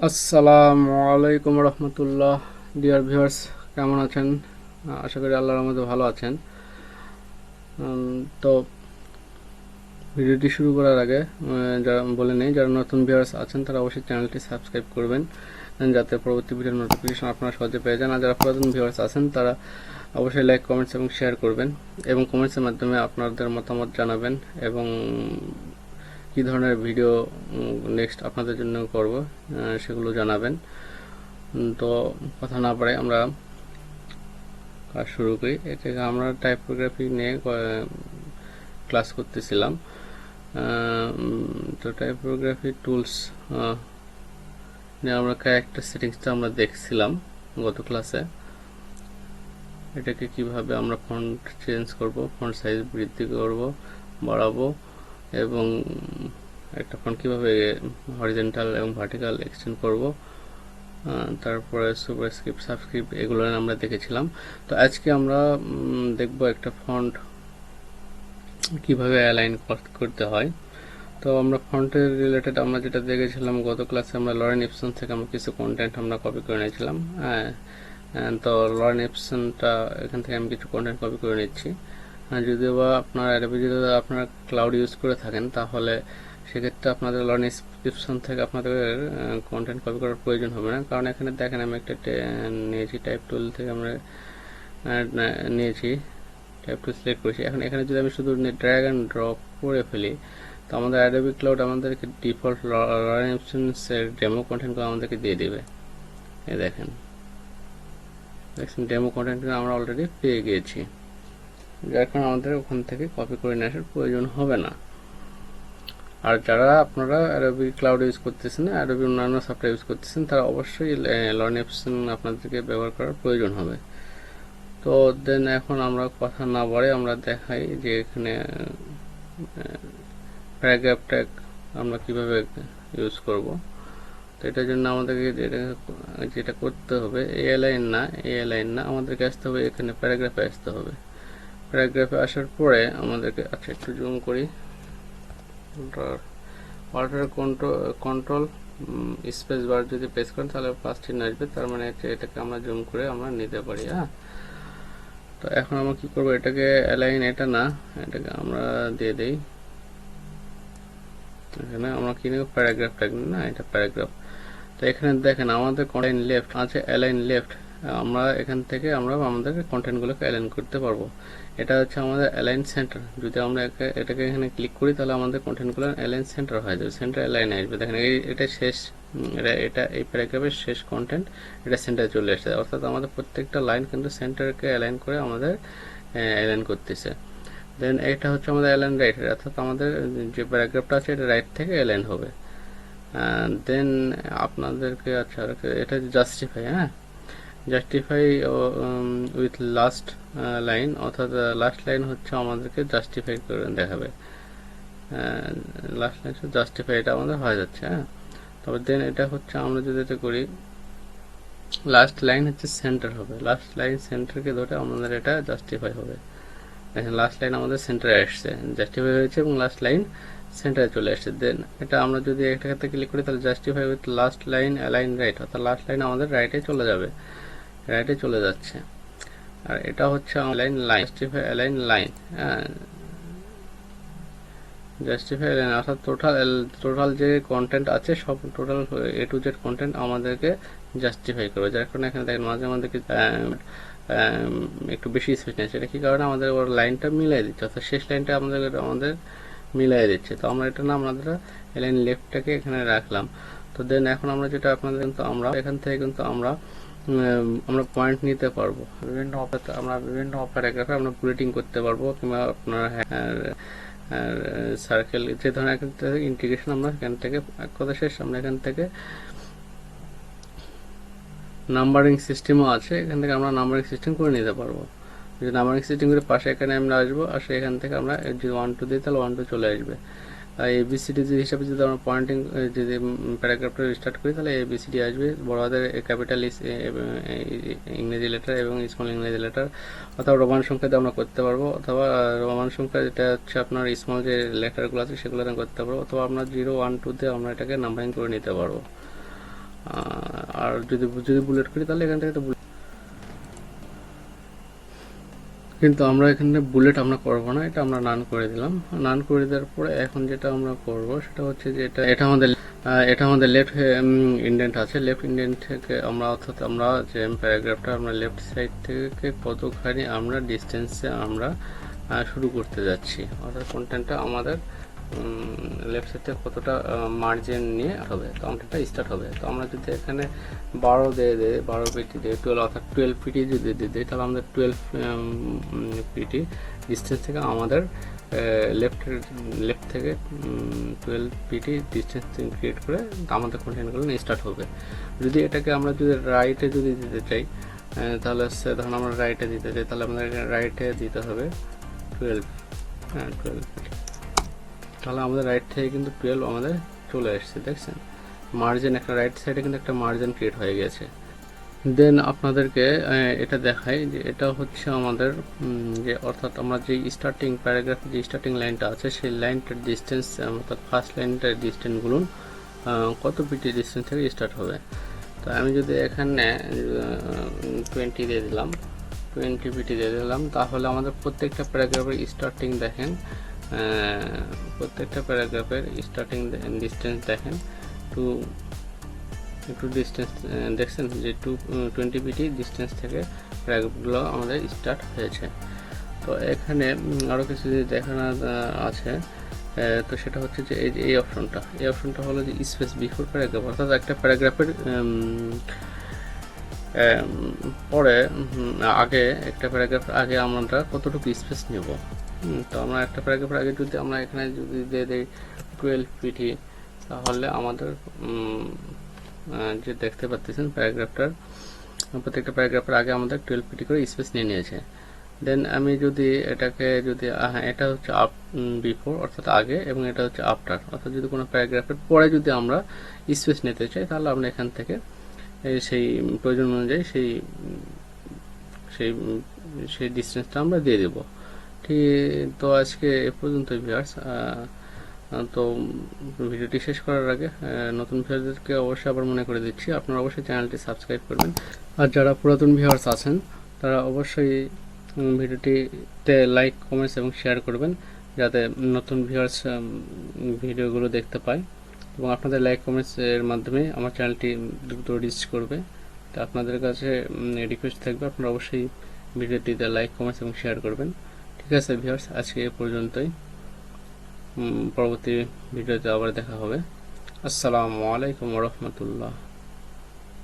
আসসালামু আলাইকুম রহমতুল্লাহ। Dear viewers, কেমন আছেন? আশা করি আল্লাহর রহমতে ভালো আছেন। তো ভিডিওটি শুরু করার আগে যারা বলে নেই, যারা নতুন ভিউয়ার্স আছেন তারা অবশ্যই চ্যানেলটি সাবস্ক্রাইব করবেন, যাতে পরবর্তী ভিডিওর নোটিফিকেশন আপনারা সহজে পেয়ে যান। আর যারা পুরাতন ভিউয়ার্স আছেন তারা অবশ্যই লাইক, কমেন্টস এবং শেয়ার করবেন, এবং কমেন্টসের মাধ্যমে আপনাদের মতামত জানাবেন এবং কী ধরনের ভিডিও নেক্সট আপনাদের জন্য করব সেগুলো জানাবেন। তো কথা না পারে আমরা কাজ শুরু করি। এটাকে আমরা টাইপোগ্রাফি নিয়ে ক্লাস করতেছিলাম। তো টাইপোগ্রাফি টুলস নিয়ে আমরা ক্যারেক্টার সেটিংসটা আমরা দেখছিলাম গত ক্লাসে। এটাকে কিভাবে আমরা ফন্ট চেঞ্জ করব, ফন্ট সাইজ বৃদ্ধি করব, বাড়াবো, এবং একটা ফন্ট কিভাবে হরিজন্টাল এবং ভার্টিক্যাল এক্সটেন্ড করব, তারপরে সুপারস্ক্রিপ্ট, সাবস্ক্রিপ্ট, এগুলো আমরা দেখেছিলাম। তো আজকে আমরা দেখব একটা ফন্ট কিভাবে অ্যালাইন করতে হয়। তো আমরা ফন্টের রিলেটেড আমরা যেটা দেখেছিলাম গত ক্লাসে, আমরা লরেন ইপসন থেকে আমরা কিছু কন্টেন্ট আমরা কপি করে নিয়েছিলাম। তো লরেন ইপসনটা এখান থেকে আমি কিছু কন্টেন্ট কপি করে নিচ্ছি। যদিও বা আপনার অ্যাডোবি যদি আপনারা ক্লাউড ইউজ করে থাকেন, তাহলে সেক্ষেত্রে আপনাদের লরেন ইপসন থেকে আপনাদের কন্টেন্ট কপি করার প্রয়োজন হবে না, কারণ এখানে দেখেন আমি একটা নিয়েছি, টাইপ টুল থেকে আমরা নিয়েছি, টাইপ টুল সিলেক্ট করেছি। এখন এখানে যদি আমি শুধু ড্র্যাগ অ্যান্ড ড্রপ করে ফেলি, তো আমাদের অ্যাডোবি ক্লাউড আমাদেরকে ডিফল্ট লরেন ইপসনের ডেমো কন্টেন্টগুলো আমাদেরকে দিয়ে দেবে। এই দেখেন ডেমো কন্টেন্টগুলো আমরা অলরেডি পেয়ে গিয়েছি, যার কারণে আমাদের ওখান থেকে কপি করে নিয়ে আসার প্রয়োজন হবে না। আর যারা আপনারা অ্যাডোবি ক্লাউড ইউজ করতেছেন, অ্যাডোবি অন্যান্য সফটওয়্যার ইউজ করতেছেন, তারা অবশ্যই লরেন ইপসন আপনাদেরকে ব্যবহার করার প্রয়োজন হবে। তো দেন এখন আমরা কথা না বাড়ে আমরা দেখাই যে এখানে প্যারাগ্রাফ ট্যাগ আমরা কিভাবে ইউজ করব। তো এটার জন্য আমাদেরকে যেটা করতে হবে, এই লাইন না, আমাদেরকে আসতে হবে এখানে প্যারাগ্রাফে আসতে হবে। প্যারাগ্রাফে আসার পরে আমাদেরকে, আচ্ছা একটু জুম করি, ওয়াটার কন্ট্রোল স্পেস বার যদি প্রেস করেন তাহলে প্লাস চিহ্ন আসবে, তার মানে এটাকে আমরা জুম করে আমরা নিতে পারি। তো এখন আমরা কি করব, এটাকে অ্যালাইন, এটা না, এটাকে আমরা দিয়ে দেই এখানে আমরা কি নেব, প্যারাগ্রাফ ট্যাগ না, এটা প্যারাগ্রাফ। তো এখানে দেখেন আমাদের কন্টেন্ট লেফট আছে, অ্যালাইন লেফট, আমরা এখান থেকে আমরা আমাদের কন্টেন্টগুলোকে অ্যালাইন করতে পারবো। এটা হচ্ছে আমাদের অ্যালাইন সেন্টার। যদি আমরা এটাকে এখানে ক্লিক করি তাহলে আমাদের কন্টেন্টগুলো অ্যালাইন সেন্টার হয়ে যাবে, সেন্টার অ্যালাইন আসবে। দেখেন এটা শেষ, এটা এই প্যারাগ্রাফের শেষ কন্টেন্ট, এটা সেন্টারে চলে আসছে, অর্থাৎ আমাদের প্রত্যেকটা লাইন কিন্তু সেন্টারকে অ্যালাইন করে আমাদের অ্যালাইন করতেছে। দেন এটা হচ্ছে আমাদের অ্যালাইন রাইট, অর্থাৎ আমাদের যে প্যারাগ্রাফটা আছে এটা রাইট থেকে অ্যালাইন হবে। দেন আপনাদেরকে, আচ্ছা এটা justify, justify with last line, অর্থাৎ লাস্ট লাইন হচ্ছে আমাদেরকে জাস্টিফাই করে দেখাবে, লাস্ট লাইন জাস্টিফাই, এটা আমাদের হয়ে যাচ্ছে। তবে দেন এটা হচ্ছে আমরা যদি এটা করি, লাস্ট লাইন হচ্ছে সেন্টার হবে, লাস্ট লাইন সেন্টারকে ধরে আমাদের এটা জাস্টিফাই হবে। দেখেন লাস্ট লাইন আমাদের সেন্টারে আসছে, জাস্টিফাই হয়েছে এবং লাস্ট লাইন সেন্টারে চলে আসছে। দেন এটা আমরা যদি একটাতে ক্লিক করি তাহলে justify with last line align right, অর্থাৎ লাস্ট লাইন আমাদের রাইটে চলে যাবে, রাইটে চলে যাচ্ছে। আর এটা হচ্ছে line justify align line, justify line, অর্থাৎ টোটাল যে কন্টেন্ট আছে সব total A to Z content আমাদেরকে জাস্টিফাই করবে। যার কারণে এখানে দেখেন মাঝে আমাদেরকে একটু বেশি স্পেস নেই, সেটা কি কারণে আমাদের ওর লাইনটা মিলাই দিচ্ছে, অর্থাৎ শেষ লাইনটা আমাদের মিলাই দিচ্ছে। তো আমরা এটা না, আমাদের লাইন লেফটটাকে এখানে রাখলাম। তো দেন এখন আমরা যেটা আপনাদের কিন্তু আমরা এখান থেকে কিন্তু আমরা পয়েন্ট নিতে পারবো, বিভিন্ন প্যারাগ্রাফে আমরা বুলেটিং করতে পারবো, কিংবা আপনার সার্কেল, যে ধরনের ইন্টিগ্রেশন আমরা এখান থেকে, এক কথা শেষ, আমরা এখান থেকে নাম্বারিং সিস্টেমও আছে, এখান থেকে আমরা নাম্বারিং সিস্টেম করে নিতে পারবো। যদি নাম্বারিং সিস্টেম করে পাশে এখানে আমরা আসবো, আসে এখান থেকে আমরা যদি 1 2 দিই তাহলে 1 2 চলে আসবে। এবিসিডি হিসাবে যদি আমরা পয়েন্টিং, যদি প্যারাগ্রাফটা স্টার্ট করি তাহলে এবিসিডি আসবে, বড় হাতের ক্যাপিটাল ইংরেজি লেটার এবং স্মল ইংরেজি লেটার, অথবা রোমান সংখ্যা দিয়ে আমরা করতে পারবো, অথবা রোমান সংখ্যা যেটা হচ্ছে আপনার স্মল যে লেটারগুলো আছে সেগুলো করতে পারবো, অথবা আমরা 0 1 2 দিয়ে আমরা এটাকে নাম্বারিং করে নিতে পারবো। আর যদি বুলেট করি তাহলে এখান থেকে তো কিন্তু আমরা এখানে বুলেট আমরা করব না, এটা আমরা নান করে দিলাম। নান করে দেওয়ার পরে এখন যেটা আমরা করব সেটা হচ্ছে যে এটা আমাদের লেফট ইন্ডেন্ট আছে। লেফট ইন্ডেন্ট থেকে আমরা অর্থাৎ আমরা যে প্যারাগ্রাফটা আমরা লেফট সাইড থেকে কতখানি আমরা ডিস্টেন্সে আমরা শুরু করতে যাচ্ছি, অর্থাৎ কন্টেন্টটা আমাদের লেফট সাইড থেকে কতটা মার্জিন নিয়ে হবে, তো আমরা এটা স্টার্ট হবে। তো আমরা যদি এখানে 12 দিয়ে দিই, 12 পিটি দিয়ে 12 অর্থাৎ 12 পিটি যদি দিয়ে দিই তাহলে আমাদের 12 পিটি ডিস্টেন্স থেকে আমাদের লেফট থেকে 12 পিটি ডিস্টেন্স ক্রিয়েট করে আমাদের কন্টেন্টগুলো স্টার্ট হবে। যদি এটাকে আমরা যদি রাইটে যদি দিতে চাই তাহলে ধরুন আমরা রাইটে দিতে চাই, তাহলে আমাদের রাইটে দিতে হবে 12, 12 পিটি। তাহলে আমাদের রাইট থেকে কিন্তু 12 আমাদের চলে আসছে, দেখছেন মার্জিন, একটা রাইট সাইডে কিন্তু একটা মার্জিন ক্রিয়েট হয়ে গেছে। দেন আপনাদেরকে এটা দেখাই যে এটা হচ্ছে আমাদের যে অর্থাৎ আমরা যে স্টার্টিং প্যারাগ্রাফের যে স্টার্টিং লাইনটা আছে সেই লাইনটার ডিস্টেন্স, অর্থাৎ ফার্স্ট লাইনটার ডিস্টেন্সগুলো কত পিটি ডিস্টেন্স থেকে স্টার্ট হবে। তো আমি যদি এখানে 20 দিয়ে দিলাম, 20 পিটি দিয়ে দিলাম, তাহলে আমাদের প্রত্যেকটা প্যারাগ্রাফের স্টার্টিং দেখেন, প্রত্যেকটা প্যারাগ্রাফের স্টার্টিং ডিস্টেন্স দেখেন একটু ডিস্টেন্স দেখছেন যে 20 পিটি ডিস্টেন্স থেকে প্যারাগ্রাফগুলো আমাদের স্টার্ট হয়েছে। তো এখানে আরও কিছু যদি দেখানো আছে, তো সেটা হচ্ছে যে এই অপশনটা হলো যে স্পেস বিফোর প্যারাগ্রাফ, অর্থাৎ একটা প্যারাগ্রাফের পরে আগে একটা প্যারাগ্রাফের আগে আমরা কতটুকু স্পেস নেব। তো আমরা একটা প্যারাগ্রাফের আগে যদি আমরা এখানে যদি দিয়ে দিই 12 পিটি, তাহলে আমাদের যে দেখতে পাচ্ছেন প্যারাগ্রাফটার প্রত্যেকটা প্যারাগ্রাফের আগে আমাদের 12 পিটি করে স্পেস নিয়ে নিয়েছে। দেন আমি যদি এটাকে যদি এটা হচ্ছে আপ বিফোর অর্থাৎ আগে, এবং এটা হচ্ছে আফটার, অর্থাৎ যদি কোনো প্যারাগ্রাফের পরে যদি আমরা স্পেস নিতে চাই তাহলে আমরা এখান থেকে সেই প্রয়োজন অনুযায়ী সেই ডিস্টেন্সটা আমরা দিয়ে দেব। ঠিক, তো আজকে এ পর্যন্ত ভিউয়ার্স। তো ভিডিওটি শেষ করার আগে নতুন ভিউয়ারদেরকে অবশ্যই আবার মনে করে দিচ্ছি আপনারা অবশ্যই চ্যানেলটি সাবস্ক্রাইব করবেন, আর যারা পুরাতন ভিউয়ার্স আছেন তারা অবশ্যই ভিডিওটিতে লাইক, কমেন্টস এবং শেয়ার করবেন যাতে নতুন ভিউয়ার্স ভিডিওগুলো দেখতে পায়, এবং আপনাদের লাইক কমেন্টসের মাধ্যমে আমার চ্যানেলটি দ্রুত রিচ করবে। তো আপনাদের কাছে রিকোয়েস্ট থাকবে আপনারা অবশ্যই ভিডিওটিতে লাইক, কমেন্টস এবং শেয়ার করবেন। ঠিক আছে ভিউয়ার্স, আজকে এ পর্যন্তই। পরবর্তী ভিডিওতে আবার দেখা হবে। আসসালামু আলাইকুম ওয়া রাহমাতুল্লাহ।